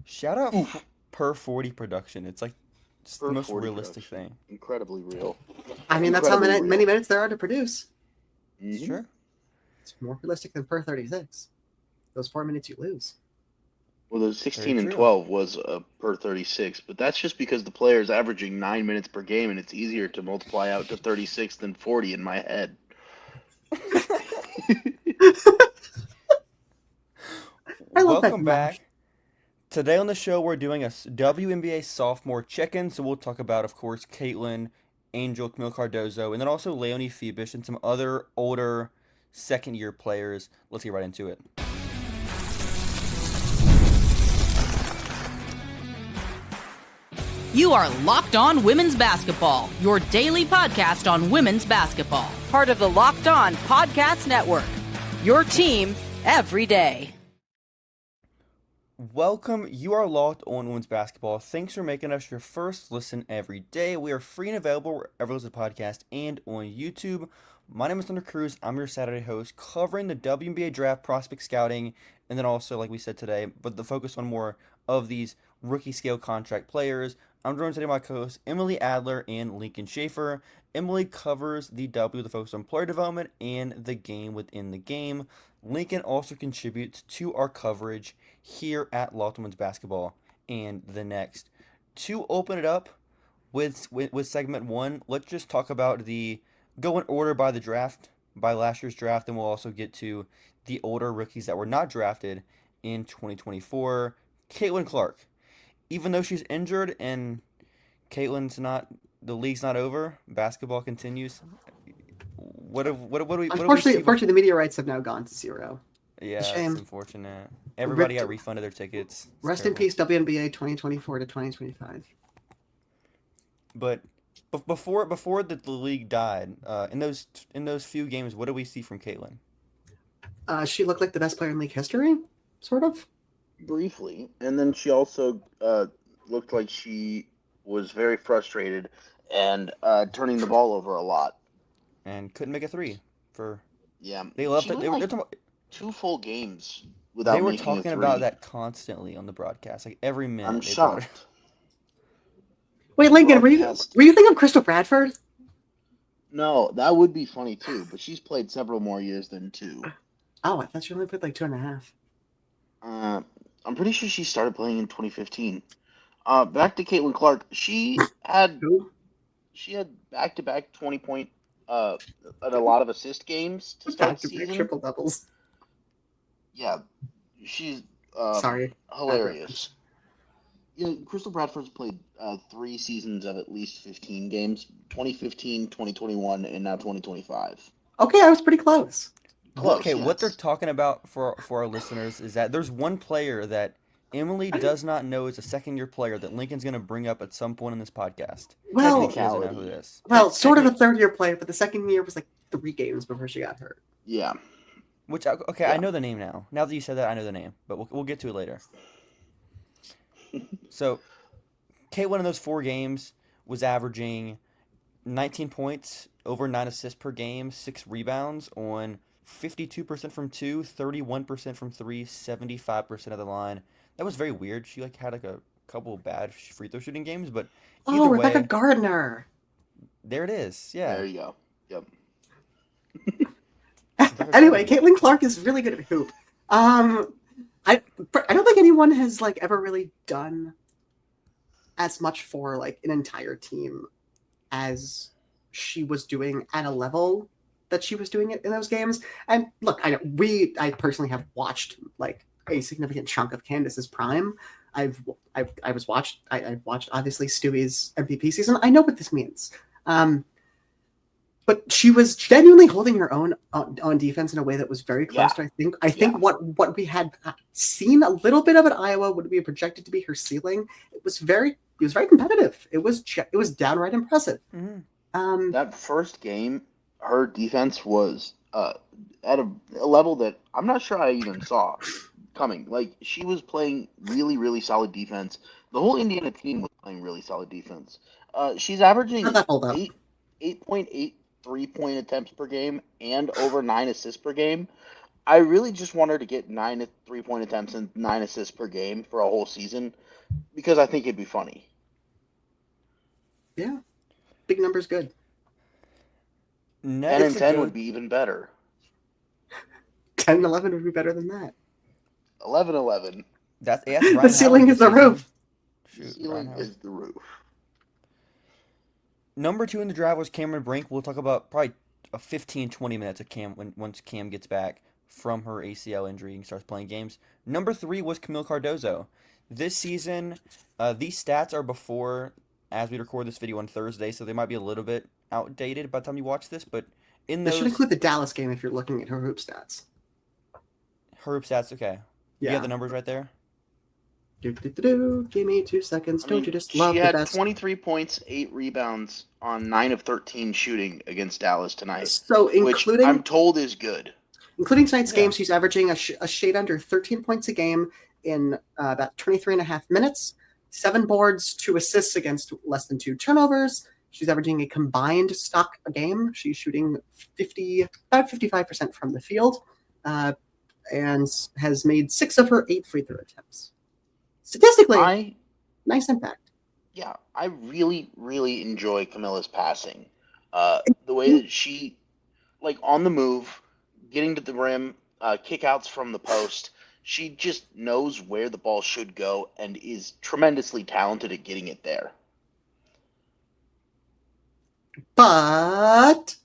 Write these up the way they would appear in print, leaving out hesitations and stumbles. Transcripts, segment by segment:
Shout out Oof. per 40 production. It's like just the Per most 40 realistic production. thing. Incredibly real. I mean, that's how Incredibly many, real. many minutes there are to produce. It's Mhm. true. It's more realistic than per 36. Those 4 minutes you lose. Well, the Very 16 and true. 12 was per 36, but that's just because the player is averaging 9 minutes per game, and it's easier to multiply out to 36 than 40 in my head. I love that Welcome math. back. Today on the show, we're doing a WNBA sophomore check-in. So we'll talk about, of course, Caitlin, Angel, Camille Cardoso, and then also Leonie Phoebus and some other older second-year players. Let's get right into it. You are Locked On Women's Basketball, your daily podcast on women's basketball. Part of the Locked On Podcast Network. Your team every day. Welcome. You are locked on women's basketball. Thanks for making us your first listen every day. We are free and available wherever there's a podcast and on YouTube. My name is Hunter Cruse. I'm your Saturday host covering the WNBA draft, prospect scouting, and then also, like we said today, but the focus on more of these rookie scale contract players. I'm joined today by my co-hosts Emily Adler and Lincoln Shafer. Emily covers the W, the focus on player development and the game within the game. Lincoln also contributes to our coverage here at Locked On Women's Basketball and the Next. To open it up with segment one, let's just talk about the go in order by the draft, by last year's draft, and we'll also get to the older rookies that were not drafted in 2024. Caitlin Clark, even though she's injured and Caitlin's not, the league's not over, basketball continues. What do we see? Unfortunately, the media rights have now gone to zero. Yeah, It's a it's shame. unfortunate. Everybody got Ripped- refunded their tickets. It's Rest in terrible. peace, WNBA 2024 to 2025. But before the league died, in those few games, what do we see from Caitlin? She looked like the best player in league history, sort of. Briefly, and then she also looked like she was very frustrated and turning the ball over a lot. And couldn't make a three for. Yeah, They left she it. went like 2 full games without They were making a talking three. about that constantly on the broadcast, like every minute. I'm they brought it. shocked. Wait, Lincoln, were you Broadcast. thinking of Crystal Bradford? No, that would be funny too, but she's played several more years than 2. Oh, I thought she only played like 2.5. I'm pretty sure she started playing in 2015. Back to Caitlin Clark. She had Who? back-to-back 20-point and a lot of assist games to start the Back-to-back season. triple doubles. Yeah, she's Sorry. hilarious. You know, Crystal Bradford's played 3 seasons of at least 15 games: 2015, 2021, and now 2025. Okay, I was pretty close. Close, Okay, what they're yes. talking about for our listeners is that there's one player that Emily does not know is a second-year player that Lincoln's going to bring up at some point in this podcast. Well, She doesn't know who it is. Well, sort of a third-year player, but the second year was like 3 games before she got hurt. Yeah. Which okay, I know the name now. Now that you said that, I know the name, but we'll get to it later. So, Caitlin in those 4 games was averaging 19 points, over 9 assists per game, 6 rebounds on 52% from 2, 31% from 3, 75% of the line. That was very weird. She had a couple bad free throw shooting games, but Oh, either Rebecca way, Gardner. there it is. Yeah. There you go. Yep. Anyway, Caitlin Clark is really good at hoop. I don't think anyone has ever really done as much for an entire team as she was doing at a level that she was doing it in those games. And look, I personally have watched a significant chunk of Candace's prime. I've watched obviously Stewie's MVP season. I know what this means. But she was genuinely holding her own on defense in a way that was very close to, I think what we had seen a little bit of at Iowa would be projected to be her ceiling. It was very competitive. It was downright impressive. Mm-hmm. That first game, her defense was at a level that I'm not sure I even saw coming. She was playing really, really solid defense. The whole Indiana team was playing really solid defense. She's averaging 8.8 3-point attempts per game and over 9 assists per game. I really just want her to get 9 3-point attempts and 9 assists per game for a whole season because I think it'd be funny. Yeah. Big number's good. 10 and 10 would be even better. 10 and 11 would be better than that. 11-11. That's the ceiling is the roof. The ceiling is the roof. Number 2 in the draft was Cameron Brink. We'll talk about probably 15-20 minutes of Cam once Cam gets back from her ACL injury and starts playing games. Number 3 was Camille Cardoso. This season, these stats are before, as we record this video on Thursday, so they might be a little bit outdated by the time you watch this, but in those... This should include the Dallas game if you're looking at her hoop stats. Her hoop stats, okay. Yeah. You have the numbers right there? Give me 2 seconds. Don't you just love the best? She had 23 points, 8 rebounds on 9 of 13 shooting against Dallas tonight. So including, which I'm told is good. Including tonight's game, she's averaging a shade under 13 points a game in about 23 and a half minutes, 7 boards, 2 assists against less than 2 turnovers. She's averaging a combined stock a game. She's shooting about 55% from the field, and has made 6 of her 8 free throw attempts. Statistically, nice impact. Yeah, I really, really enjoy Camilla's passing. The way that she, like, on the move, getting to the rim, kickouts from the post, she just knows where the ball should go and is tremendously talented at getting it there. But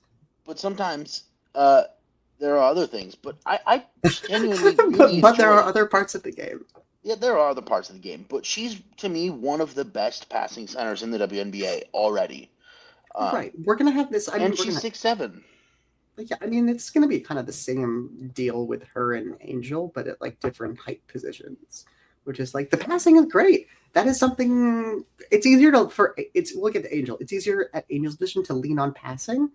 sometimes there are other things. But I genuinely really but there are other parts of the game. Yeah, there are other parts of the game. But she's, to me, one of the best passing centers in the WNBA already. Right. We're going to have this. And she's 6'7". Yeah, I mean, it's going to be kind of the same deal with her and Angel, but at like different height positions, which is like the passing is great. That is something. It's easier look at Angel. It's easier at Angel's position to lean on passing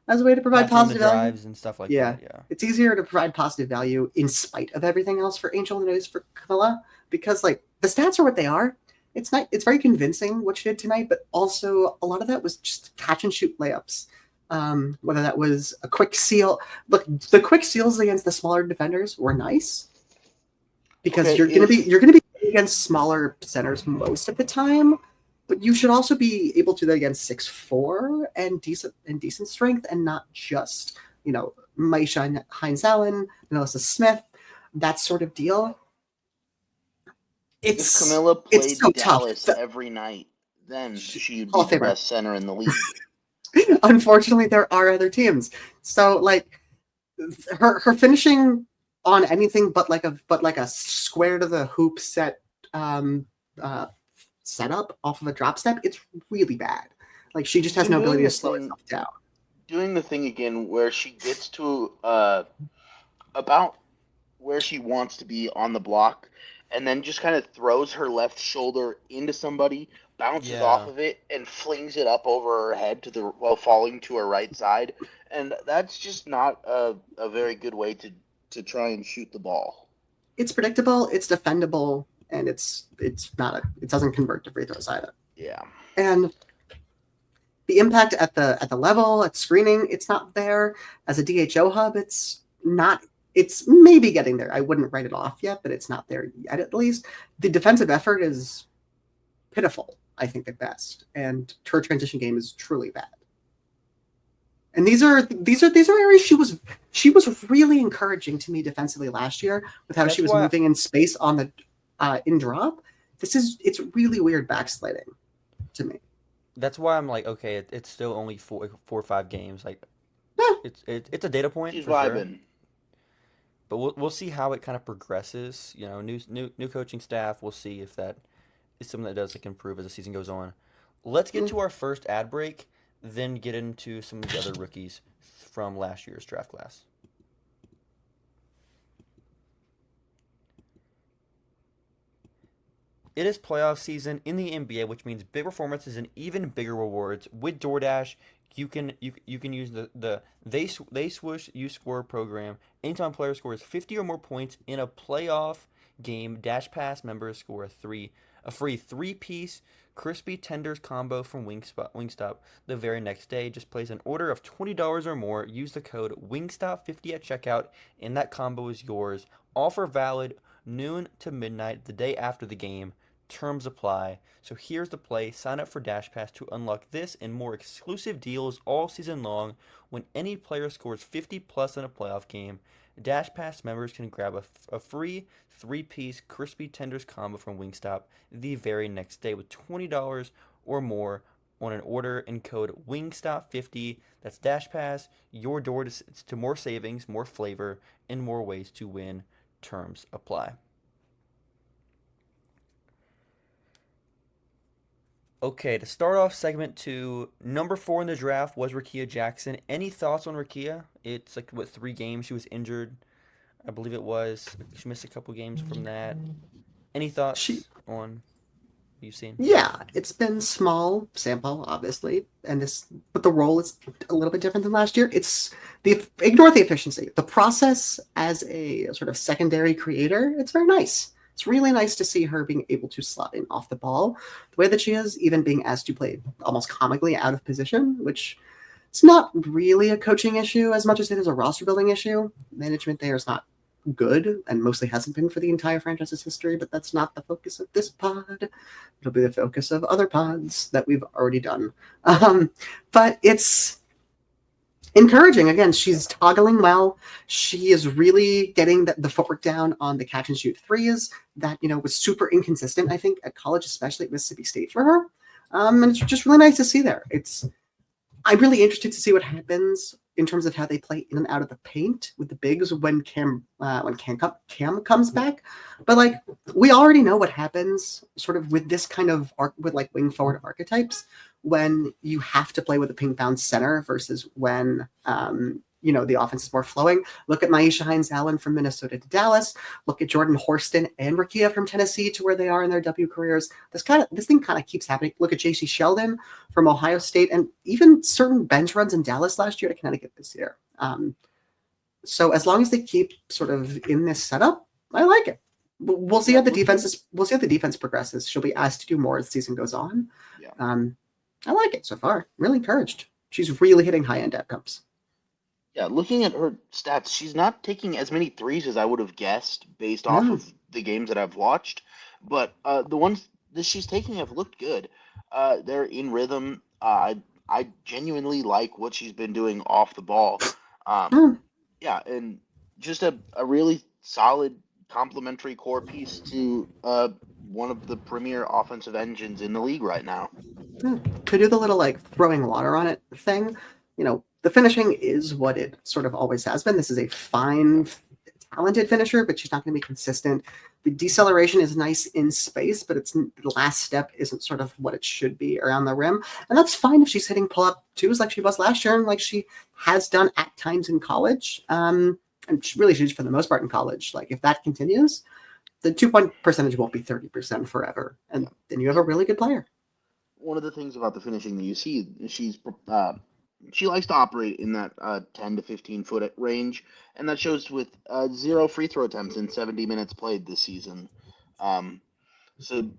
as a way to provide positive value. Drives and stuff like that. Yeah, it's easier to provide positive value in spite of everything else for Angel than it is for Kamilla, because like the stats are what they are. It's not. It's very convincing what she did tonight, but also a lot of that was just catch and shoot layups. Whether that was a quick seal. Look, the quick seals against the smaller defenders were nice because you're gonna be against smaller centers most of the time, but you should also be able to do that against 6'4" and decent strength, and not just Maisha Hines-Allen, Melissa Smith, that sort of deal. If Kamilla played so Dallas every night, then she'd be the best center in the league. Unfortunately, there are other teams. So, like, her finishing on anything but like a square to the hoop set setup off of a drop step, it's really bad. Like, she just has no ability to slow herself down. Doing the thing again where she gets to about where she wants to be on the block, and then just kind of throws her left shoulder into somebody, bounces off of it, and flings it up over her head while falling to her right side. And that's just not a very good way to try and shoot the ball. It's predictable, it's defendable, and it doesn't convert to free throws either. Yeah. And the impact at the level, at screening, it's not there. As a DHO hub, it's not. It's maybe getting there. I wouldn't write it off yet, but it's not there yet, at least. The defensive effort is pitiful, I think, at best. And her transition game is truly bad. And these are areas she was really encouraging to me defensively last year with how she was moving in space on the in drop. It's really weird backsliding to me. That's why I'm like, okay, it's still only 4 or 5 games. Like, it's a data point. She's for vibing. Sure. But we'll see how it kind of progresses. New coaching staff. We'll see if that is something that does improve as the season goes on. Let's get to our first ad break, then get into some of the other rookies from last year's draft class. It is playoff season in the NBA, which means big performances and even bigger rewards. With DoorDash, you can use the They Swoosh You Score program. Anytime a player scores 50 or more points in a playoff game, Dash Pass members score a free 3-piece crispy tenders combo from Wingstop the very next day. Just place an order of $20 or more. Use the code Wingstop50 at checkout, and that combo is yours. Offer valid noon to midnight the day after the game. Terms apply. So here's the play. Sign up for Dash Pass to unlock this and more exclusive deals all season long. When any player scores 50 plus in a playoff game, Dash Pass members can grab a free 3-piece crispy tenders combo from Wingstop the very next day with $20 or more on an order, and code Wingstop50. That's Dash Pass, your door to more savings, more flavor, and more ways to win. Terms apply. Okay, to start off segment 2, number 4 in the draft was Rakia Jackson. Any thoughts on Rakia? It's like, 3 games she was injured, I believe it was. She missed a couple games from that. Any thoughts on what you've seen? Yeah, it's been small sample, obviously, but the role is a little bit different than last year. Ignore the efficiency. The process as a sort of secondary creator, it's very nice. It's really nice to see her being able to slot in off the ball the way that she is, even being asked to play almost comically out of position, which it's not really a coaching issue as much as it is a roster building issue. Management there is not good and mostly hasn't been for the entire franchise's history, but that's not the focus of this pod. It'll be the focus of other pods that we've already done. But it's encouraging. Again, she's toggling well. She is really getting the footwork down on the catch and shoot threes that, was super inconsistent, I think, at college, especially at Mississippi State for her. And it's just really nice to see there. I'm really interested to see what happens in terms of how they play in and out of the paint with the bigs when Cam comes back. But we already know what happens sort of with this kind of wing forward archetypes when you have to play with a ping bound center versus when the offense is more flowing. Look at Nyesha Hines-Allen from Minnesota to Dallas. Look at Jordan Horston and Rakia from Tennessee to where they are in their W careers. This thing kind of keeps happening. Look at JC Sheldon from Ohio State, and even certain bench runs in Dallas last year to Connecticut this year. So as long as they keep sort of in this setup, I like it. We'll see how the defense progresses. She'll be asked to do more as the season goes on. Yeah. I like it so far. Really encouraged. She's really hitting high end outcomes. Yeah, looking at her stats, she's not taking as many threes as I would have guessed based off of the games that I've watched. But the ones that she's taking have looked good. They're in rhythm. I genuinely like what she's been doing off the ball. Yeah, and just a really solid complementary core piece to one of the premier offensive engines in the league right now. To do the little throwing water on it thing, the finishing is what it sort of always has been. This is a fine, talented finisher, but she's not going to be consistent. The deceleration is nice in space, but the last step isn't sort of what it should be around the rim. And that's fine if she's hitting pull-up twos like she was last year and like she has done at times in college. And she really should for the most part in college. If that continues, the 2-point percentage won't be 30% forever. And then you have a really good player. One of the things about the finishing that you see, she likes to operate in that 10 to 15 foot range, and that shows with 0 free throw attempts in 70 minutes played this season. So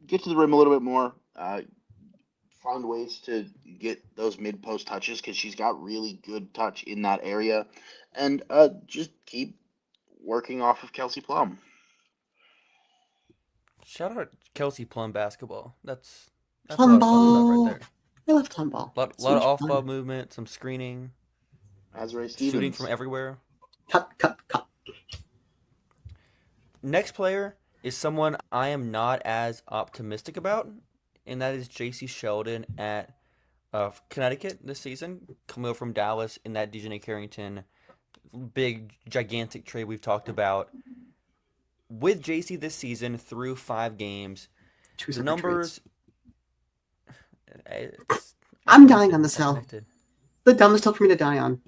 get to the rim a little bit more, find ways to get those mid post touches because she's got really good touch in that area, and just keep working off of Kelsey Plum. Shout out Kelsey Plum basketball. That's Plum a lot of fun stuff ball. right there. I love Plum ball. A lot of off-ball movement, some screening, Azrae Stevens. shooting from everywhere. Cut. Next player is someone I am not as optimistic about, and that is JC Sheldon at Connecticut this season. Camille from Dallas in that DJ Carrington big, gigantic trade we've talked about. With JC this season through 5 games, the numbers... I'm dying on this hill. The dumbest hill for me to die on.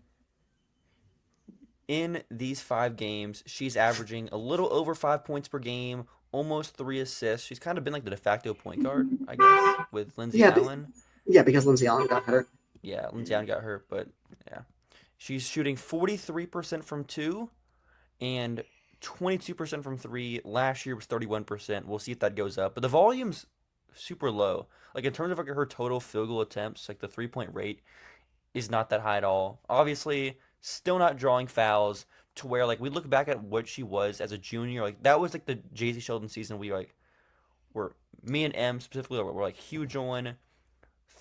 In these 5 games, she's averaging a little over 5 points per game, almost 3 assists. She's kind of been like the de facto point guard, I guess, with Lindsay Allen. Yeah, because Lindsay Allen got hurt. Yeah, Lindsay Allen got hurt, but yeah. She's shooting 43% from 2 and 22% from three. Last year was 31%. We'll see if that goes up. But the volume's super low. Like in terms of like her total field goal attempts, like the 3-point rate is not that high at all. Obviously, still not drawing fouls to where like we look back at what she was as a junior. Like that was like the Jay-Z Sheldon season we like were me and M specifically were like huge on.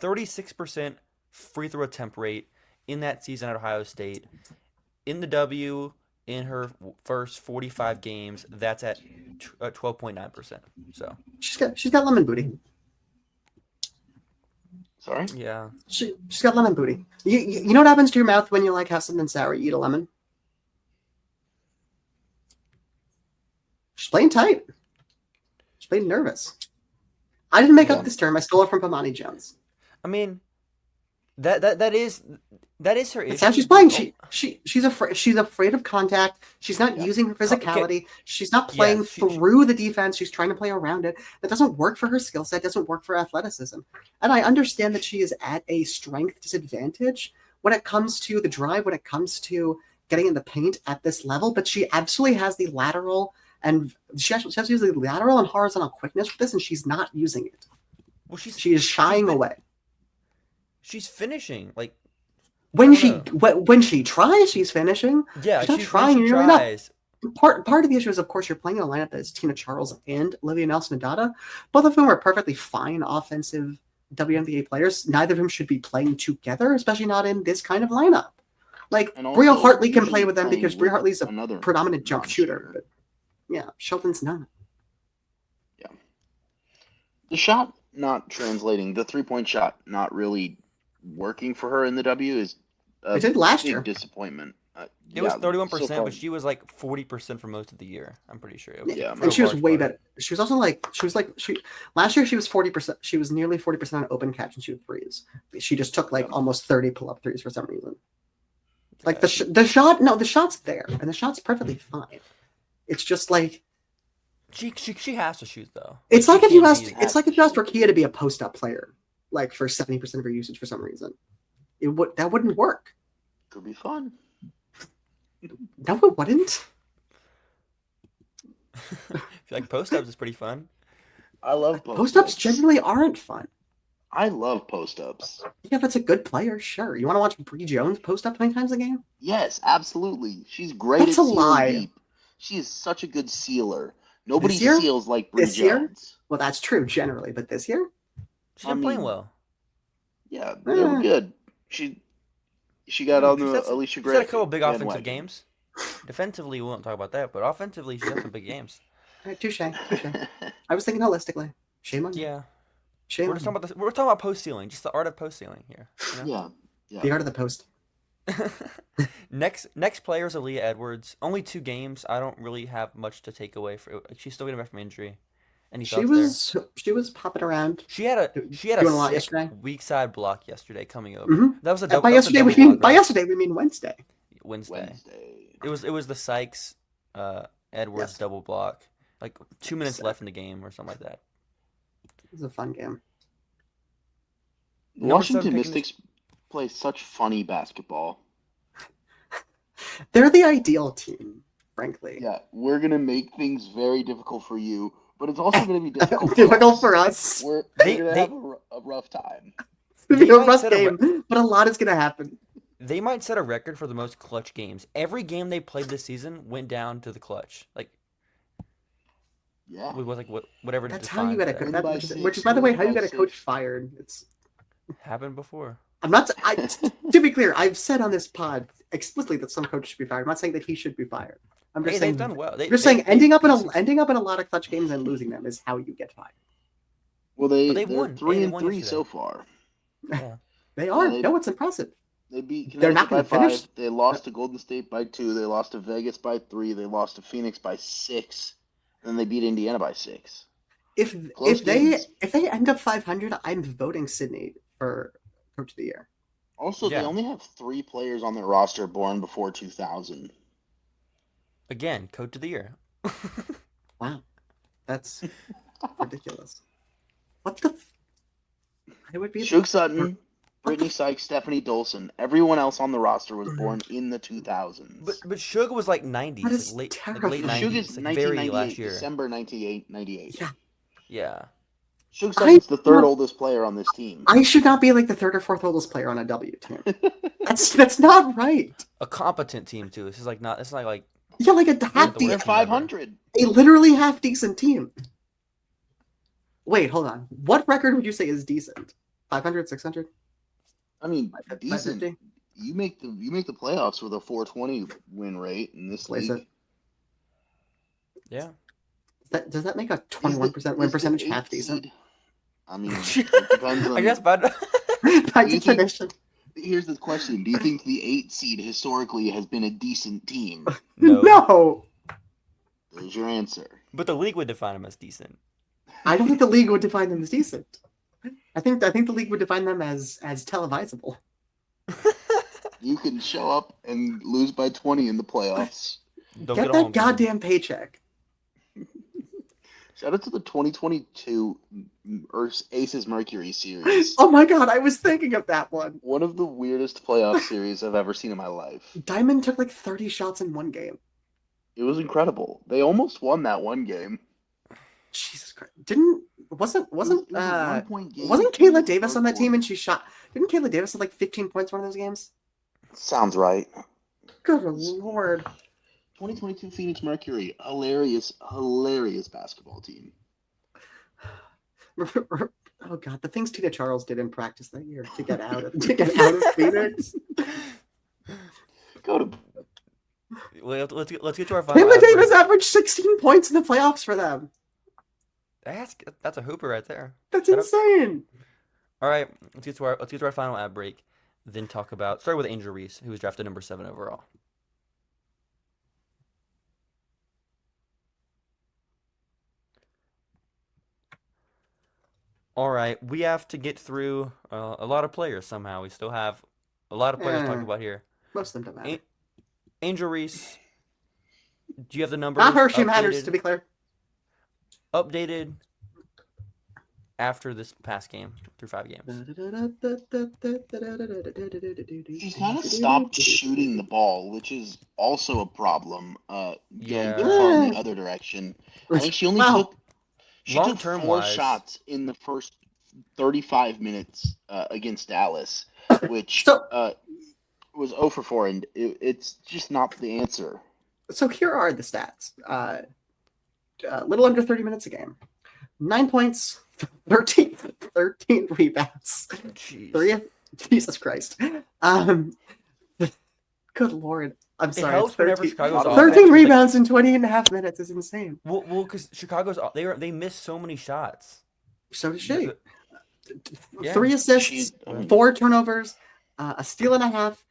36% free throw attempt rate in that season at Ohio State. In the W, in her first 45 games, that's at 12.9%. So she's got lemon booty. Sorry? yeah, She's got lemon booty. You know what happens to your mouth when you like have something sour? You eat a lemon. She's playing tight. She's playing nervous. I didn't make up this term. I stole it from Pamani Jones. I mean, that is her issue. That's how she's playing. She's afraid of contact. She's not using her physicality. Okay. She's not playing through the defense. She's trying to play around it. That doesn't work for her skill set. Doesn't work for athleticism. And I understand that she is at a strength disadvantage when it comes to the drive, when it comes to getting in the paint at this level. But she absolutely has the lateral and she has to use the lateral and horizontal quickness for this, and she's not using it. Well, she is shying away. She's finishing like when she tries, she's finishing. Yeah, she's not trying. She tries. Part of the issue is, of course, you're playing a lineup that is Tina Charles and Olivia Nelson-Nadata. Both of whom are perfectly fine offensive WNBA players. Neither of them should be playing together, especially not in this kind of lineup. Like Bria Hartley can play with them because Bria Hartley's a predominant jump shooter. But yeah, Sheldon's not. Yeah, the shot not translating. The 3-point shot not really working for her in the W is it did last year. Disappointment. It was 31%, but she was like 40% for most of the year. I'm pretty sure. And she was way better. She was also last year she was 40%. She was nearly 40% on open catch and shoot threes. She just took like almost 30 pull-up threes for some reason. Like the shot's there, and the shot's perfectly fine. It's just like she has to shoot though. It's like if you asked Rakia to be a post-up player, like for 70% of her usage for some reason. That wouldn't work. Could be fun. No, it wouldn't. I feel like post-ups is pretty fun. I love post-ups. Generally aren't fun. I love post-ups. Yeah, if it's a good player, sure. You want to watch Bree Jones post-up 20 times a game? Yes, absolutely. She's great at sealing deep. She is such a good sealer. Nobody seals like Bree Jones. Year? Well, that's true generally, but this year? She's been playing well. Yeah, they were good. She got on the Alicia Gray. She's had a couple big offensive games. Defensively, we won't talk about that, but offensively, she had some big games. All right, touche. I was thinking holistically. Shame on you. Yeah. Shame. We're talking about post sealing, just the art of post sealing here. You know? Yeah. The art of the post. Next player is Aaliyah Edwards. Only 2 games. I don't really have much to take away. She's still getting back from injury. She was popping around. She had a sick weak side block yesterday coming over. Mm-hmm. That was by yesterday we mean Wednesday. Wednesday. It was the Sykes Edwards double block. Like 2 minutes left in the game or something like that. It was a fun game. Washington Mystics play such funny basketball. They're the ideal team, frankly. Yeah, we're gonna make things very difficult for you. But it's also going to be difficult for us. We're going to have a rough time. It's going to be a rough game, but a lot is going to happen. They might set a record for the most clutch games. Every game they played this season went down to the clutch. Like, yeah, with like whatever. That's how you got a which is, by the way, how you got a coach fired. It's happened before. I'm not. To be clear, I've said on this pod explicitly that some coach should be fired. I'm not saying that he should be fired. I'm just saying they've done well. Ending up in a lot of clutch games and losing them is how you get fired. Well, they're won 3-3 so far. Yeah, they are. No, it's impressive. They beat They're not by 5. finish. They lost to Golden State by 2. They lost to Vegas by 3. They lost to Phoenix by 6. And then they beat Indiana by 6. If they end up 500, I'm voting Sydney for Coach of the Year. Also, they only have 3 players on their roster born before 2000. Again, Coach of the Year. Wow. That's ridiculous. What the... It would be... Shook Sutton, Brittany Sykes, Stephanie Dolson. Everyone else on the roster was born in the 2000s. But Suge was like 90s, That is late terrifying. 90s, Suge is like very 1998, last year. December 1998. Yeah. Yeah. Suge Sutton's the third oldest player on this team. I should not be like the third or fourth oldest player on a W team. That's not right. A competent team too. This is like not. It's not like Yeah, like a half the They're worst decent, team ever. 500. a literally half decent team. Wait, hold on. What record would you say is decent? 500, 600? I mean, 550? decent. You make the playoffs with a 420 win rate in this Place league. it. yeah. Does that make a 21% win percentage half decent? I mean, it depends on. I guess, but Back Do to you think- tradition. Here's the question: do you think the 8 seed historically has been a decent team? no. No. There's your answer. But the league would define them as decent. I don't think the league would define them as decent. I think the league would define them as televisable. You can show up and lose by 20 in the playoffs. Don't Get a that home game. goddamn paycheck. Shout out to the 2022 Aces Mercury series. Oh my god, I was thinking of that one. One of the weirdest playoff series I've ever seen in my life. Diamond took like 30 shots in one game. It was incredible. They almost won that one game. Jesus Christ! Wasn't It was a 1-point game wasn't in the Kayla Davis third on that team quarter. and she shot? Didn't Kayla Davis have like 15 points one of those games? Sounds right. Good lord! 2022 Phoenix Mercury, hilarious basketball team. Oh god, the things Tina Charles did in practice that year to get out of Phoenix. Go to Well, let's get to our final. Kayla ad Davis break. averaged 16 points in the playoffs for them. That's a hooper right there. That's Shut up. insane. All right, let's get to our final ad break. Then start with Angel Reese, who was drafted number 7 overall. All right, we have to get through a lot of players somehow. We still have a lot of players to talk Yeah. about here. Most of them don't matter. Angel Reese, do you have the numbers? Not her, she matters, to be clear. Updated after this past game through 5 games. She's kind of stopped shooting the ball, which is also a problem. Yeah. Going in the other direction. I think she only Wow. took Long-term 4 wise- shots in the first 35 minutes against Dallas, which So- was 0 for 4, and it's just not the answer. So here are the stats. A little under 30 minutes a game. 9 points, 13 rebounds. Jeez. Jesus Christ. Good lord. I'm It sorry. helps whenever 13, Chicago's 13 offense- rebounds in 20 and a half minutes is insane. Well, because they missed so many shots. So did she. Yeah. 3 assists, She's- 4 turnovers, a steal and a half.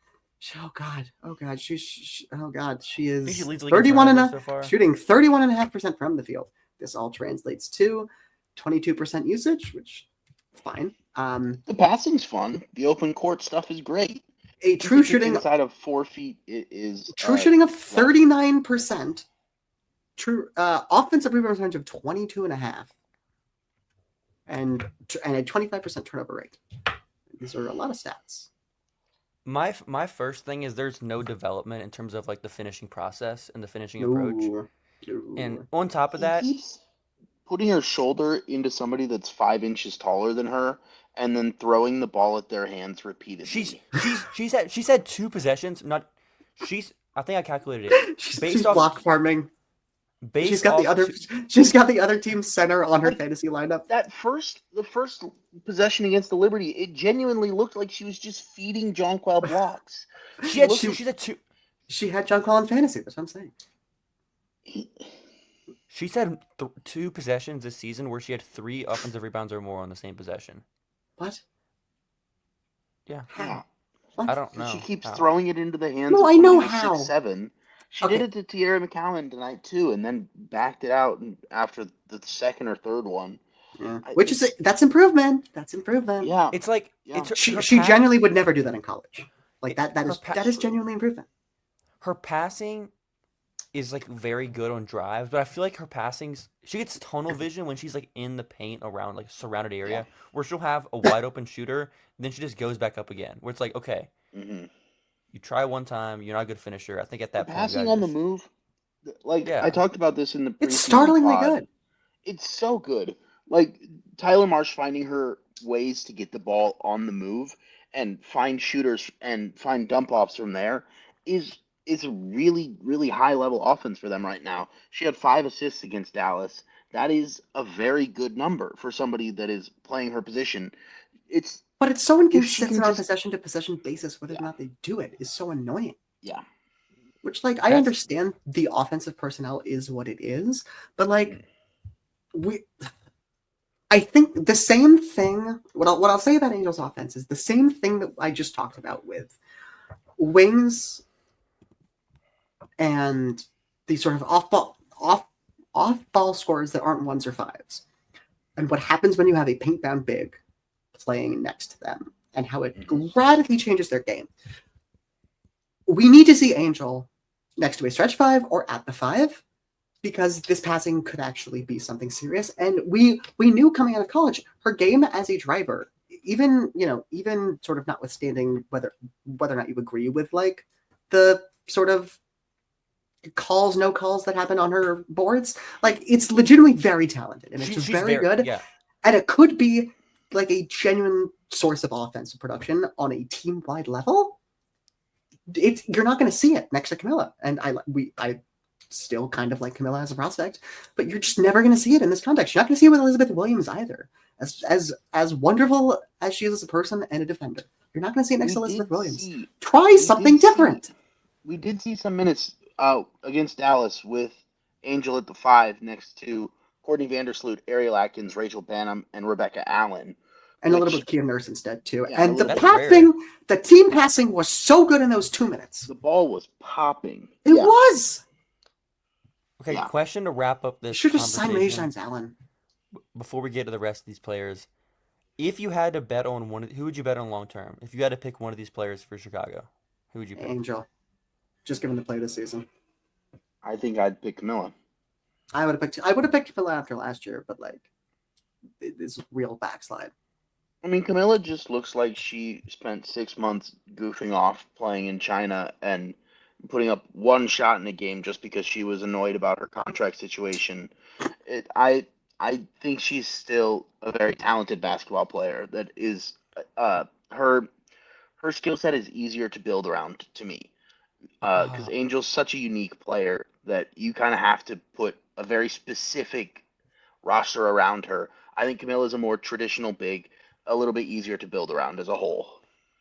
Oh god. She is I think she leads the league in 31 and turnovers a so far. shooting 31.5% from the field. This all translates to 22% usage, which is fine. The passing's fun. The open court stuff is great. A true shooting inside of 4 feet is shooting of 39%. True offensive rebound percentage of 22.5%. And a 25% turnover rate. These are a lot of stats. My first thing is there's no development in terms of like the finishing process and the finishing approach. No. And on top of He that, keeps putting her shoulder into somebody that's 5 inches taller than her, and then throwing the ball at their hands repeatedly. she's had 2 possessions. I think I calculated it. She's block farming. Based She's got off the other. two- She's got the other team's center on her fantasy lineup. The first possession against the Liberty, it genuinely looked like she was just feeding Jonquil blocks. She had looked- 2. She had 2. She had John Collin fantasy. That's what I'm saying. She's had 2 possessions this season where she had 3 offensive rebounds or more on the same possession. What? Yeah. How? I don't know. She keeps how. throwing it into the hands No, of I know somebody who's how. 6'7". She Okay. did it to Tierra McCowan tonight too, and then backed it out after the second or third one. Yeah. I- Which is that's improvement. That's improvement. Yeah, It's like Yeah. it's She her she pa- genuinely would never do that in college. Like that Her is pa- that is genuinely improvement. her passing is like very good on drives, but I feel like her passings, she gets tunnel vision when she's like in the paint around like surrounded area, where she'll have a wide open shooter, then she just goes back up again. Where it's like, okay, Mm-hmm. you try one time, you're not a good finisher. I think at Her that point, you passing gotta on the just move, like I yeah, talked about this in the It's preseason startlingly pod. good. It's so good. Like Tyler Marsh finding her ways to get the ball on the move and find shooters and find dump offs from there is is a really really high level offense for them right now. She had 5 assists against Dallas. That is a very good number for somebody that is playing her position. It's But it's so if she inconsistent can on a just possession to possession basis whether or yeah not they do it is so annoying. yeah. Which, like, I that's understand the offensive personnel is what it is, but like, we, I think the same thing. What I'll say about Angels' offense is the same thing that I just talked about with wings and these sort of off ball scores that aren't ones or fives, and what happens when you have a paint bound big playing next to them, and how it radically changes their game. We need to see Angel next to a stretch five or at the five because this passing could actually be something serious. And we knew coming out of college, her game as a driver, even sort of notwithstanding whether or not you agree with like the sort of no calls that happen on her boards, like it's legitimately very talented and it's just she's very good. yeah. And it could be like a genuine source of offensive production on a team wide level. You're not going to see it next to Kamilla, and I still kind of like Kamilla as a prospect, but you're just never going to see it in this context. You're not going to see it with Elizabeth Williams either. As wonderful as she is as a person and a defender, you're not going to see it next to Elizabeth Williams. Try something different. We did see some minutes against Dallas with Angel at the 5 next to Courtney Vandersloot, Ariel Atkins, Rachel Banham, and Rebecca Allen. And a little bit of Kia Nurse instead too. Yeah, and the That's passing, rare. the team passing was so good in those 2 minutes. The ball was popping. It was. Okay, Yeah. question to wrap up You this should just sign conversation Mayshines, Allen. before we get to the rest of these players. If you had to bet on who would you bet on long term? If you had to pick one of these players for Chicago, who would you pick? Angel. Just given the play this season. I think I'd pick Kamilla. I would have picked Phil after last year, but like it's a real backslide. I mean, Kamilla just looks like she spent 6 months goofing off playing in China and putting up one shot in a game just because she was annoyed about her contract situation. I think she's still a very talented basketball player. That is, her skill set is easier to build around to me. Because Angel's such a unique player that you kind of have to put a very specific roster around her. I think Camilla's a more traditional big, a little bit easier to build around as a whole.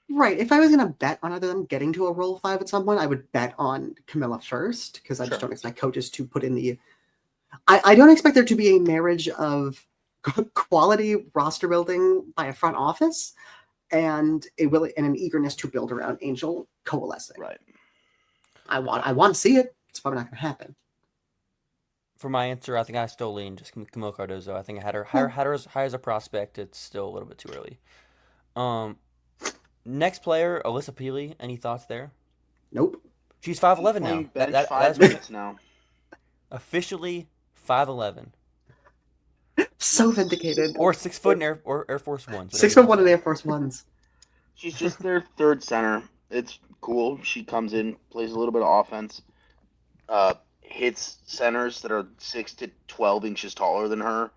Right. If I was going to bet on other than getting to a Rule 5 at some point, I would bet on Kamilla first because I just don't expect coaches to put in the. I don't expect there to be a marriage of quality roster building by a front office and an eagerness to build around Angel coalescing. Right. I want to see it. It's probably not going to happen. For my answer, I think I still lean just Camille Cardoso. I think I had her as high as a prospect. It's still a little bit too early. Next player, Alyssa Peely. Any thoughts there? Nope. She's 5'11" now. Playing bench That's 5 minutes now. officially 5'11". So vindicated. Or 6 foot in Air Force Ones. 6'1" in Air Force Ones. She's just their third center. It's cool. She comes in, plays a little bit of offense, hits centers that are 6 to 12 inches taller than her,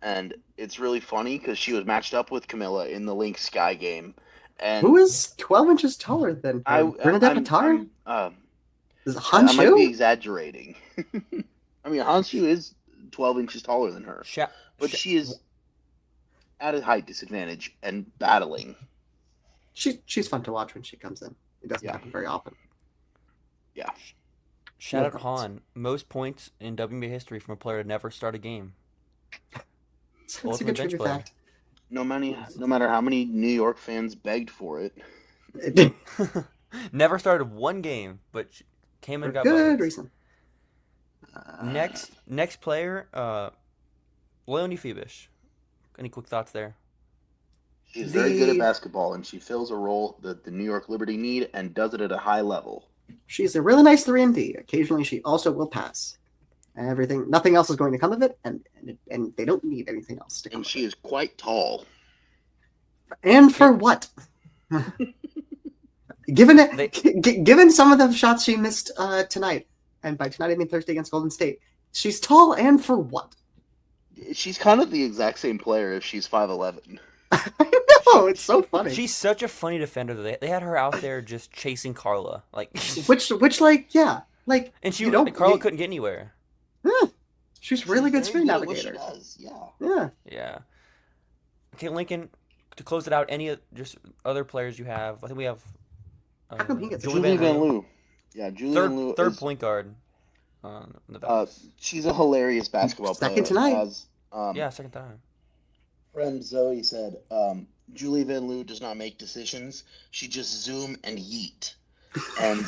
and it's really funny because she was matched up with Kamilla in the Lynx Sky game. And who is 12 inches taller than her? Bernadette Patar? Is it I might be Hanshu? exaggerating. I mean, Hanshu is 12 inches taller than her, but she is at a height disadvantage and battling. She's fun to watch when she comes in. It doesn't happen very often. Yeah. Shout out Han. Most points in WNBA history from a player to never start a game. That's a Ultimate good bench trivia player. fact. No matter how many New York fans begged for it. Never started one game, but came and got Good buckets. reason. Next player, Leonie Phoebish. Any quick thoughts there? She's very good at basketball, and she fills a role that the New York Liberty need and does it at a high level. She's a really nice 3-and-D. Occasionally, she also will pass. Nothing else is going to come of it, and they don't need anything else to come. And she is quite tall. And for what? Given some of the shots she missed tonight, and by tonight I mean Thursday against Golden State, she's tall, and for what? She's kind of the exact same player if she's 5'11". I know, it's so funny. She's such a funny defender. They had her out there just chasing Carla, like which yeah, like, and Carla couldn't get anywhere. Yeah, she's really good screen navigator. Yeah. Yeah. Okay, Lincoln. To close it out, any just other players you have? I think we have. How come he gets Julie Van Loo? Yeah, Julie Van Loo. Third point guard. She's a hilarious basketball player. Second tonight. Second time. Friend Zoe said, Julie Van Loo does not make decisions. She just zoom and yeet. And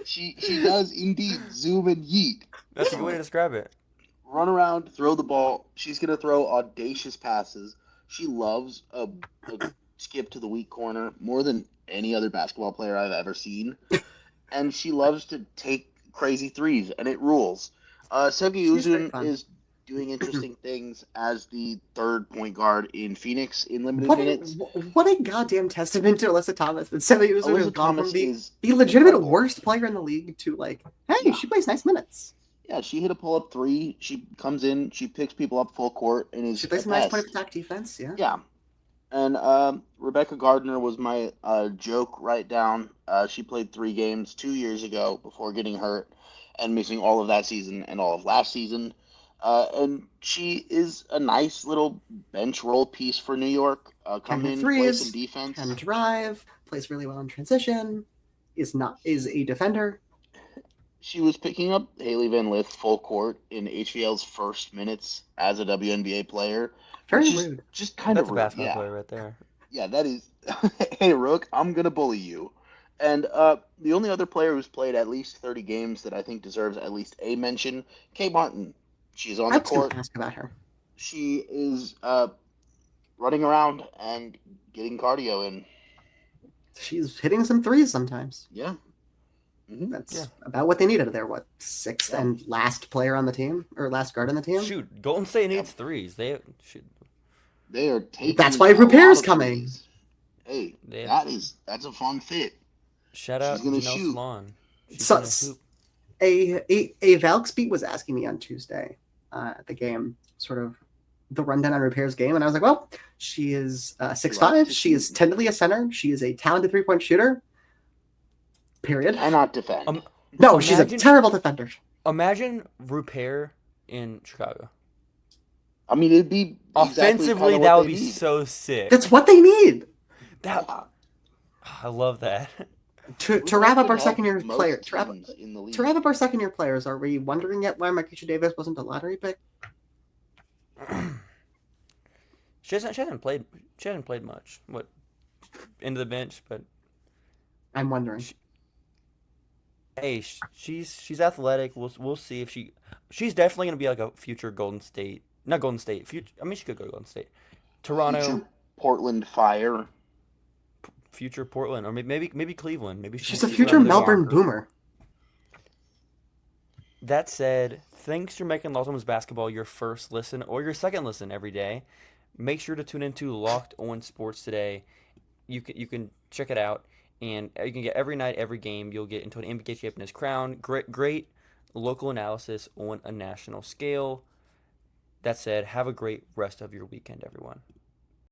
she does indeed zoom and yeet. That's a good way to describe it. Run around, throw the ball. She's going to throw audacious passes. She loves a skip to the weak corner more than any other basketball player I've ever seen. And she loves to take crazy threes, and it rules. Segi Uzun is doing interesting things as the third point guard in Phoenix in limited minutes. What a goddamn testament to Alyssa Thomas that Segi Uzun has gone from the legitimate worst player in the league to, like, hey, she plays nice minutes. Yeah, she hit a pull-up three. She comes in, she picks people up full court, and she plays some nice point of attack defense. Yeah. Yeah, and Rebecca Gardner was my joke right down. She played 3 games 2 years ago before getting hurt and missing all of that season and all of last season. And she is a nice little bench role piece for New York. Come in, play some defense, can drive, plays really well in transition. Is a defender. She was picking up Haley Van Lith full court in HVL's first minutes as a WNBA player. Very rude. Just kind of rude. That's a basketball player right there. Yeah, that is. Hey, Rook, I'm going to bully you. And the only other player who's played at least 30 games that I think deserves at least a mention, Kay Martin. She's on the court. I was ask about her. She is running around and getting cardio in. She's hitting some threes sometimes. Yeah. Mm-hmm. That's about what they needed. They're sixth and last player on the team, or last guard on the team. Shoot, Golden State needs threes. They are taking. That's why Repair's coming. Hey, that's a fun fit. Shout out to Janelle Salon. A Valks beat was asking me on Tuesday at the game, sort of the rundown on Repair's game, and I was like, well, she is 6'5". She is tentatively a center. She is a talented 3-point shooter. Period. Cannot defend. No, she's a terrible defender. Imagine Repair in Chicago. I mean, it'd be offensively that would be so sick. That's what they need. I love that. To wrap up our second year player, to wrap up our second year players, are we wondering yet why Marquisha Davis wasn't a lottery pick? She hasn't played much. Into the bench, but I'm wondering. She's athletic. We'll see if she's definitely gonna be like a future Golden State. Not Golden State. She could go to Golden State. Toronto. Future Portland Fire. Future Portland, or maybe Cleveland. Maybe she's a future Melbourne Boomer. That said, thanks for making Locked On Women's Basketball your first listen or your second listen every day. Make sure to tune into Locked On Sports today. You can check it out. And you can get every night, every game, you'll get into an NBA champion's crown. Great local analysis on a national scale. That said, have a great rest of your weekend, everyone.